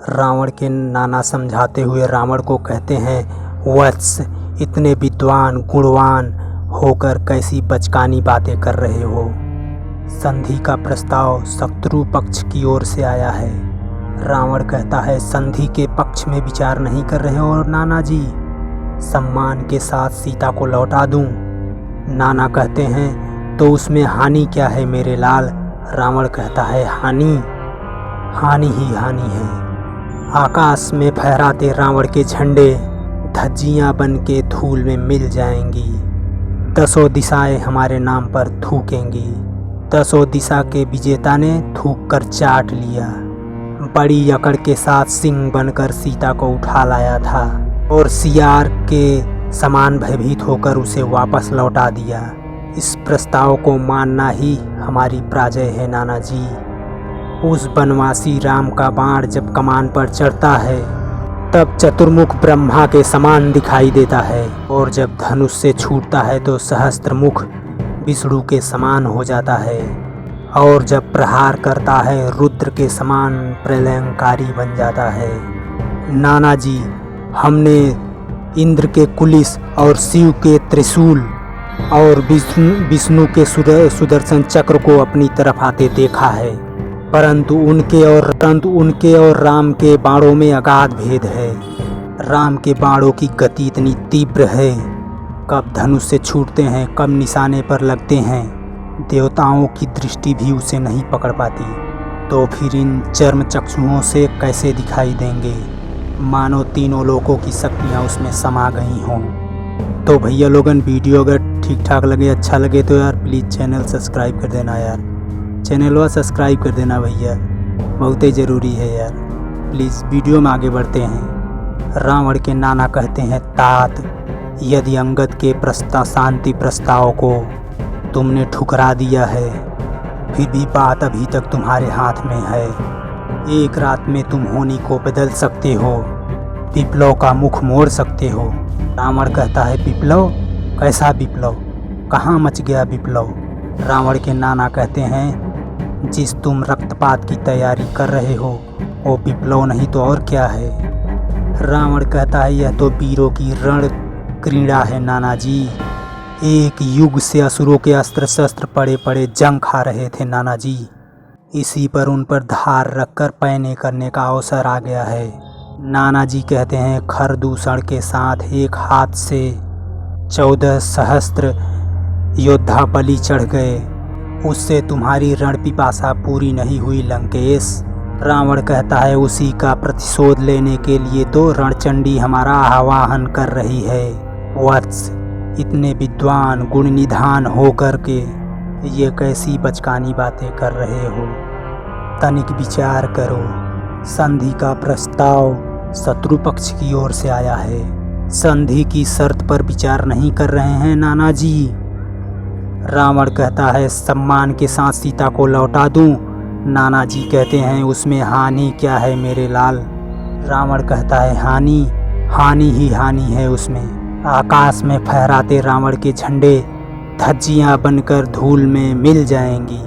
रावण के नाना समझाते हुए रावण को कहते हैं, वत्स, इतने विद्वान गुणवान होकर कैसी बचकानी बातें कर रहे हो। संधि का प्रस्ताव शत्रु पक्ष की ओर से आया है। रावण कहता है, संधि के पक्ष में विचार नहीं कर रहे हो नाना जी, सम्मान के साथ सीता को लौटा दूं। नाना कहते हैं, तो उसमें हानि क्या है मेरे लाल। रावण कहता है, हानि ही हानि है। आकाश में फहराते रावण के झंडे धज्जियां बन के धूल में मिल जाएंगी। 10 दिशाएं हमारे नाम पर थूकेंगी। 10 दिशा के विजेता ने थूक कर चाट लिया। बड़ी अकड़ के साथ सिंह बनकर सीता को उठा लाया था और सियार के समान भयभीत होकर उसे वापस लौटा दिया। इस प्रस्ताव को मानना ही हमारी पराजय है नाना जी। उस बनवासी राम का बाण जब कमान पर चढ़ता है तब चतुर्मुख ब्रह्मा के समान दिखाई देता है, और जब धनुष से छूटता है तो सहस्त्रमुख विष्णु के समान हो जाता है, और जब प्रहार करता है रुद्र के समान प्रलयंकारी बन जाता है। नाना जी, हमने इंद्र के कुलिस और शिव के त्रिशूल और विष्णु के सुदर्शन चक्र को अपनी तरफ आते देखा है, परंतु उनके और राम के बाणों में अगाध भेद है। राम के बाणों की गति इतनी तीव्र है, कब धनुष से छूटते हैं, कब निशाने पर लगते हैं, देवताओं की दृष्टि भी उसे नहीं पकड़ पाती। तो फिर इन चर्म चक्षुओं से कैसे दिखाई देंगे, मानो तीनों लोकों की शक्तियाँ उसमें समा गई हों। तो भैया लोगन, वीडियो अगर ठीक ठाक लगे, अच्छा लगे तो यार प्लीज़ चैनल सब्सक्राइब कर देना यार। चैनल सब्सक्राइब कर देना भैया, बहुत ही ज़रूरी है यार। प्लीज़ वीडियो में आगे बढ़ते हैं। रावण के नाना कहते हैं, तात, यदि अंगद के शांति प्रस्ताव को तुमने ठुकरा दिया है, फिर भी बात अभी तक तुम्हारे हाथ में है। एक रात में तुम होनी को बदल सकते हो, विप्लव का मुख मोड़ सकते हो। रावण कहता है, विप्लव? कैसा विप्लव? कहाँ मच गया विप्लव? रावण के नाना कहते हैं, जिस तुम रक्तपात की तैयारी कर रहे हो वो विप्लव नहीं तो और क्या है। रावण कहता है, यह तो वीरों की रण क्रीड़ा है नाना जी। एक युग से असुरों के अस्त्र शस्त्र पड़े पड़े जंग खा रहे थे नाना जी, इसी पर उन पर धार रखकर पैने करने का अवसर आ गया है। नाना जी कहते हैं, खरदूषण के साथ एक हाथ से 14 सहस्त्र योद्धा बलि चढ़ गए, उससे तुम्हारी रण पिपासा पूरी नहीं हुई लंकेश। रावण कहता है, उसी का प्रतिशोध लेने के लिए तो रणचंडी हमारा आवाहन कर रही है। वत्स, इतने विद्वान गुण निधान होकर के ये कैसी बचकानी बातें कर रहे हो। तनिक विचार करो। संधि का प्रस्ताव शत्रु पक्ष की ओर से आया है। संधि की शर्त पर विचार नहीं कर रहे हैं नाना जी। रावण कहता है, सम्मान के साथ सीता को लौटा दूं। नाना जी कहते हैं, उसमें हानि क्या है मेरे लाल। रावण कहता है, हानि ही हानि है उसमें। आकाश में फहराते रावण के झंडे धज्जियां बनकर धूल में मिल जाएंगी।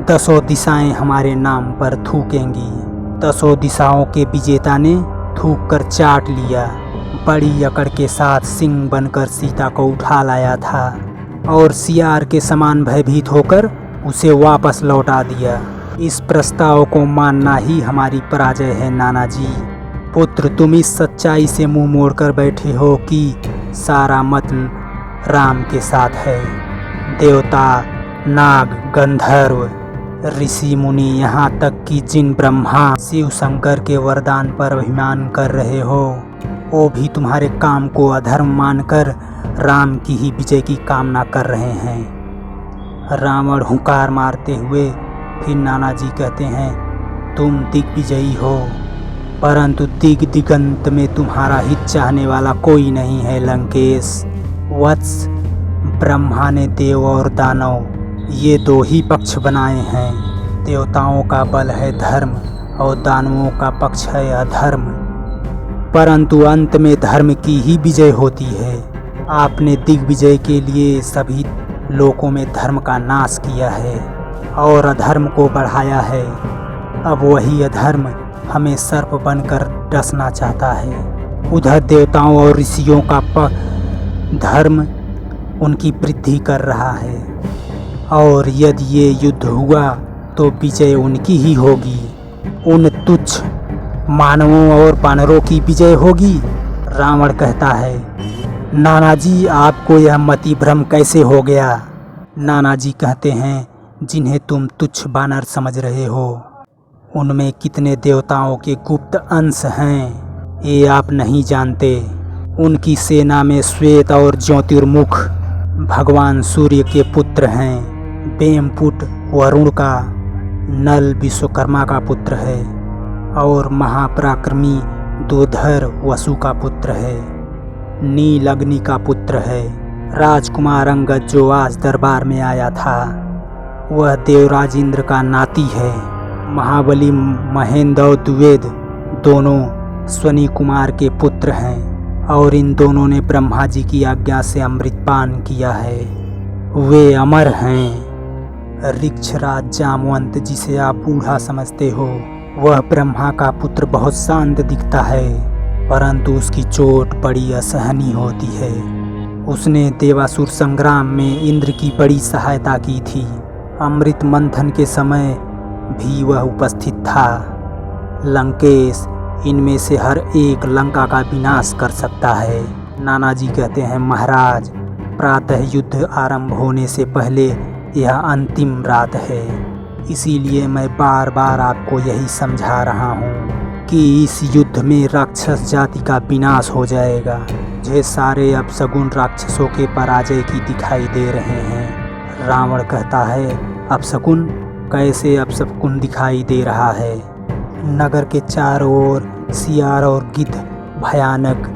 10 दिशाएं हमारे नाम पर थूकेंगी। 10 दिशाओं के विजेता ने थूक कर चाट लिया। बड़ी अकड़ के साथ सिंह बनकर सीता को उठा लाया था और सियार के समान भयभीत होकर उसे वापस लौटा दिया। इस प्रस्ताव को मानना ही हमारी पराजय है नाना जी। पुत्र, तुम इस सच्चाई से मुंह मोड़कर बैठे हो कि सारा मत राम के साथ है। देवता, नाग, गंधर्व, ऋषि मुनि, यहाँ तक कि जिन ब्रह्मा शिव शंकर के वरदान पर अभिमान कर रहे हो, वो भी तुम्हारे काम को अधर्म मानकर राम की ही विजय की कामना कर रहे हैं। रावण हुंकार मारते हुए फिर नाना जी कहते हैं, तुम दिग्विजयी हो, परंतु दिगंत में तुम्हारा हित चाहने वाला कोई नहीं है लंकेश। वत्स, ब्रह्मा ने देव और दानव ये 2 ही पक्ष बनाए हैं। देवताओं का बल है धर्म और दानवों का पक्ष है अधर्म, परंतु अंत में धर्म की ही विजय होती है। आपने दिग्विजय के लिए सभी लोकों में धर्म का नाश किया है और अधर्म को बढ़ाया है। अब वही अधर्म हमें सर्प बनकर डसना चाहता है। उधर देवताओं और ऋषियों का धर्म उनकी वृद्धि कर रहा है और यदि ये युद्ध हुआ तो विजय उनकी ही होगी। उन तुच्छ मानवों और वानरों की विजय होगी। रावण कहता है, नानाजी आपको यह मति भ्रम कैसे हो गया? नानाजी कहते हैं, जिन्हें तुम तुच्छ वानर समझ रहे हो उनमें कितने देवताओं के गुप्त अंश हैं ये आप नहीं जानते। उनकी सेना में श्वेत और ज्योतिर्मुख भगवान सूर्य के पुत्र हैं। बेमपुट वरुण का, नल विश्वकर्मा का पुत्र है और महापराक्रमी दोधर वसु का पुत्र है। नील अग्नि का पुत्र है। राजकुमार अंगद जो आज दरबार में आया था वह देवराज इंद्र का नाती है। महाबली महेंद्र और द्विवेद दोनों स्वनी कुमार के पुत्र हैं और इन दोनों ने ब्रह्मा जी की आज्ञा से अमृतपान किया है। वे अमर हैं। ऋक्षराज जामवंत जिसे आप बूढ़ा समझते हो वह ब्रह्मा का पुत्र बहुत शांत दिखता है परंतु उसकी चोट बड़ी असहनीय होती है। उसने देवासुर संग्राम में इंद्र की बड़ी सहायता की थी। अमृत मंथन के समय भी वह उपस्थित था। लंकेश इनमें से हर एक लंका का विनाश कर सकता है। नानाजी कहते हैं, महाराज प्रातः युद्ध आरंभ होने से पहले यह अंतिम रात है, इसीलिए मैं बार बार आपको यही समझा रहा हूँ कि इस युद्ध में राक्षस जाति का विनाश हो जाएगा। ये सारे अपशगुन राक्षसों के पराजय की दिखाई दे रहे हैं। रावण कहता है, अपशगुन? कैसे अपशगुन दिखाई दे रहा है? नगर के चारों ओर सियार और गिद्ध भयानक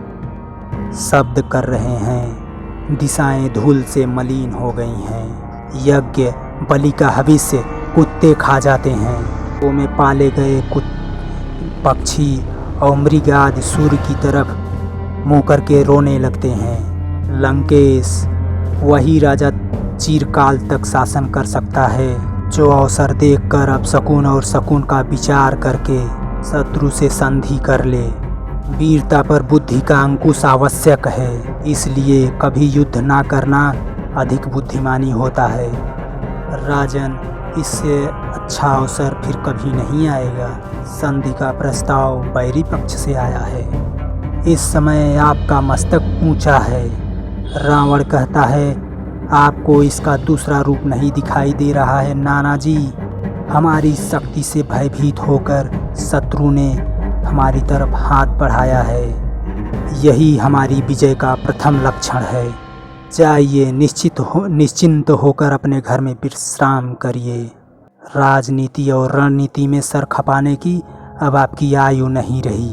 शब्द कर रहे हैं। दिशाएं धूल से मलिन हो गई हैं। यज्ञ बलि का हविष्य कुत्ते खा जाते हैं। वो में पाले गए पक्षी और मृग आदि सूर्य की तरफ मुँह करके रोने लगते हैं। लंकेश वही राजा चिरकाल तक शासन कर सकता है जो अवसर देखकर अपशकुन और शकुन का विचार करके शत्रु से संधि कर ले। वीरता पर बुद्धि का अंकुश आवश्यक है, इसलिए कभी युद्ध ना करना अधिक बुद्धिमानी होता है। राजन, इससे अच्छा अवसर फिर कभी नहीं आएगा। संधि का प्रस्ताव बैरी पक्ष से आया है। इस समय आपका मस्तक ऊंचा है। रावण कहता है, आपको इसका दूसरा रूप नहीं दिखाई दे रहा है नानाजी। हमारी शक्ति से भयभीत होकर शत्रु ने हमारी तरफ हाथ बढ़ाया है। यही हमारी विजय का प्रथम लक्षण है। जाइए, निश्चिंत होकर अपने घर में विश्राम करिए। राजनीति और रणनीति में सर खपाने की अब आपकी आयु नहीं रही।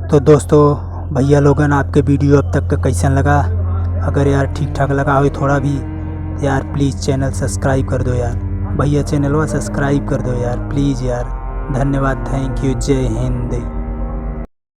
तो दोस्तों, भैया लोगन, आपके वीडियो अब तक का कैसा लगा? अगर यार ठीक ठाक लगा हो थोड़ा भी यार प्लीज़ चैनल सब्सक्राइब कर दो यार। भैया चैनल सब्सक्राइब कर दो यार प्लीज़ यार। धन्यवाद, थैंक यू, जय हिंद।